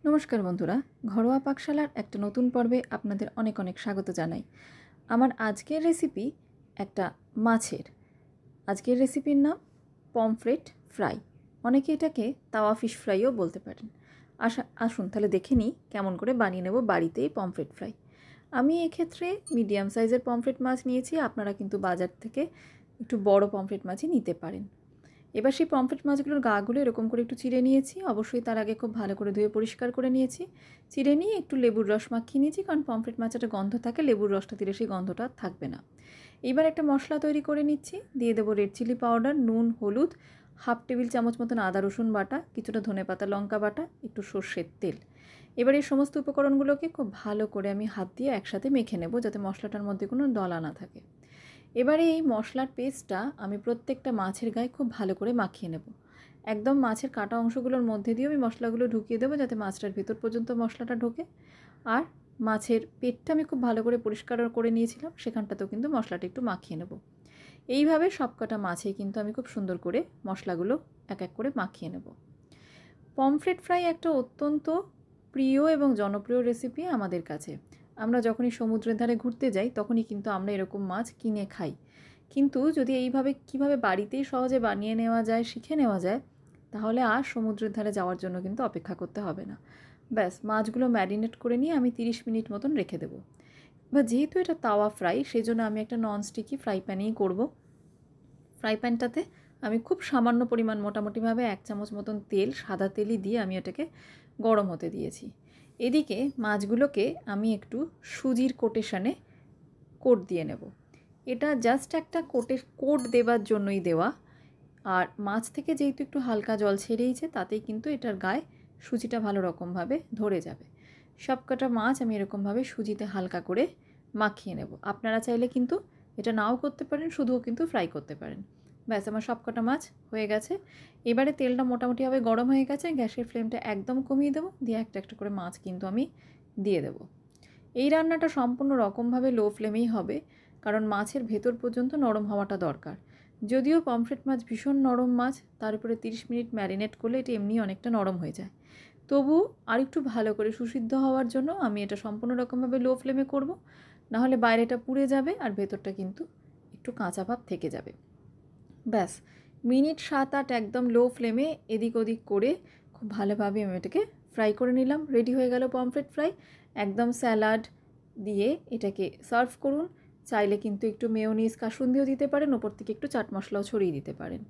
নমস্কার বন্ধুরা, ঘরোয়া পাকশালার একটা নতুন পর্বে আপনাদের অনেক অনেক স্বাগত জানাই। আমার আজকের রেসিপি একটা মাছের। আজকের রেসিপির নাম পমফ্রেট ফ্রাই। অনেকে এটাকে তাওয়া ফিশ ফ্রাইও বলতে পারেন। আসুন তাহলে দেখে নিই কেমন করে বানিয়ে নেব বাড়িতেই পমফ্রেট ফ্রাই। আমি এক্ষেত্রে মিডিয়াম সাইজের পমফ্রেট মাছ নিয়েছি। আপনারা কিন্তু বাজার থেকে একটু বড় পমফ্রেট মাছই নিতে পারেন। এবার সেই পমফ্রেট মাছগুলোর গাগুলো এরকম করে একটু চিড়ে নিয়েছি। অবশ্যই তার আগে খুব ভালো করে ধুয়ে পরিষ্কার করে নিয়েছি। চিড়ে নিয়ে একটু লেবুর রস মাখিয়ে নিয়েছি, কারণ পমফ্রেট মাছে একটা গন্ধ থাকে, লেবুর রসটা দিলে সেই গন্ধটা থাকবে না। এবার একটা মশলা তৈরি করে নিচ্ছি। দিয়ে দেবো রেড চিলি পাউডার, নুন, হলুদ, হাফ টেবিল চামচ মতন আদা রসুন বাটা, কিছুটা ধনেপাতা লঙ্কা বাটা, একটু সর্ষের তেল। এবার এই সমস্ত উপকরণগুলোকে খুব ভালো করে আমি হাত দিয়ে একসাথে মেখে নেব, যাতে মশলাটার মধ্যে কোনো দলা না থাকে। এবারে এই মশলার পেস্টটা আমি প্রত্যেকটা মাছের গায়ে খুব ভালো করে মাখিয়ে নেব। একদম মাছের কাটা অংশগুলোর মধ্যে দিয়েও আমি মশলাগুলো ঢুকিয়ে দেবো, যাতে মাছটার ভেতর পর্যন্ত মশলাটা ঢোকে। আর মাছের পেটটা আমি খুব ভালো করে পরিষ্কার করে নিয়েছিলাম, সেখানটাতেও কিন্তু মশলাটা একটু মাখিয়ে নেব। এইভাবে সবকটা মাছেই কিন্তু আমি খুব সুন্দর করে মশলাগুলো এক এক করে মাখিয়ে নেব। পমফ্রেট ফ্রাই একটা অত্যন্ত প্রিয় এবং জনপ্রিয় রেসিপি আমাদের কাছে। আমরা যখনই সমুদ্রের ধারে ঘুরতে যাই তখনই কিন্তু আমরা এরকম মাছ কিনে খাই। কিন্তু যদি এইভাবে কিভাবে বাড়িতেই সহজে বানিয়ে নেওয়া যায়, শিখে নেওয়া যায়, তাহলে আর সমুদ্রের ধারে যাওয়ার জন্য কিন্তু অপেক্ষা করতে হবে না। ব্যাস, মাছগুলো ম্যারিনেট করে নিয়ে আমি 30 মিনিট মতন রেখে দেবো। এবার যেহেতু এটা তাওয়া ফ্রাই, সেই জন্য আমি একটা ননস্টিকি ফ্রাই প্যানেই করব। ফ্রাই প্যানটাতে আমি খুব সামান্য পরিমাণ, মোটামুটিভাবে 1 চামচ মতন তেল, সাদা তেলই দিয়ে আমি এটাকে গরম হতে দিয়েছি। এদিকে মাছগুলোকে আমি একটু সুজির কোটেশনে কোট দিয়ে নেব। এটা জাস্ট একটা কোট দেবার জন্যই দেওয়া। আর মাছ থেকে যেহেতু একটু হালকা জল ছেড়েইছে, তাতেই কিন্তু এটার গায়ে সুজিটা ভালো রকমভাবে ধরে যাবে। সবকটা মাছ আমি এরকমভাবে সুজিতে হালকা করে মাখিয়ে নেব। আপনারা চাইলে কিন্তু এটা নাও করতে পারেন, শুধুও কিন্তু ফ্রাই করতে পারেন। ব্যাস, আমার সবকটা মাছ হয়ে গেছে। এবারে তেলটা মোটামুটিভাবে গরম হয়ে গেছে, গ্যাসের ফ্লেমটা একদম কমিয়ে দেবো, দিয়ে একটা একটা করে মাছ কিন্তু আমি দিয়ে দেবো। এই রান্নাটা সম্পূর্ণ রকমভাবে লো ফ্লেমেই হবে, কারণ মাছের ভেতর পর্যন্ত নরম হওয়াটা দরকার। যদিও পমফ্রেট মাছ ভীষণ নরম মাছ, তার উপরে 30 মিনিট ম্যারিনেট করলে এটা এমনি অনেকটা নরম হয়ে যায়। তবু আরেকটু ভালো করে সুসিদ্ধ হওয়ার জন্য আমি এটা সম্পূর্ণ রকমভাবে লো ফ্লেমে করব, নাহলে বাইরেটা পুড়ে যাবে আর ভেতরটা কিন্তু একটু কাঁচা ভাব থেকে যাবে। ব্যাস, মিনিট 7-8 একদম লো ফ্লেমে এদিক ওদিক করে খুব ভালোভাবে আমি এটাকে ফ্রাই করে নিলাম। রেডি হয়ে গেল পমফ্রেট ফ্রাই। একদম স্যালাড দিয়ে এটাকে সার্ভ করুন। চাইলে কিন্তু একটু মেয়োনিজ, কাসুন্দিও দিতে পারেন, ওপর থেকে একটু চাট মশলাও ছড়িয়ে দিতে পারেন।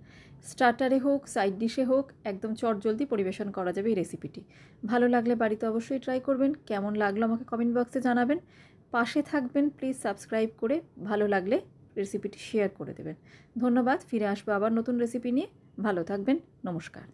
স্টার্টারে হোক, সাইড ডিশে হোক, একদম চটজলদি পরিবেশন করা যাবে এই রেসিপিটি। ভালো লাগলে বাড়িতে অবশ্যই ট্রাই করবেন। কেমন লাগলো আমাকে কমেন্ট বক্সে জানাবেন। পাশে থাকবেন, প্লিজ সাবস্ক্রাইব করে। ভালো লাগলে রেসিপিটি শেয়ার করে দেবেন। ধন্যবাদ। ফিরে আসবো আবার নতুন রেসিপি নিয়ে। ভালো থাকবেন। নমস্কার।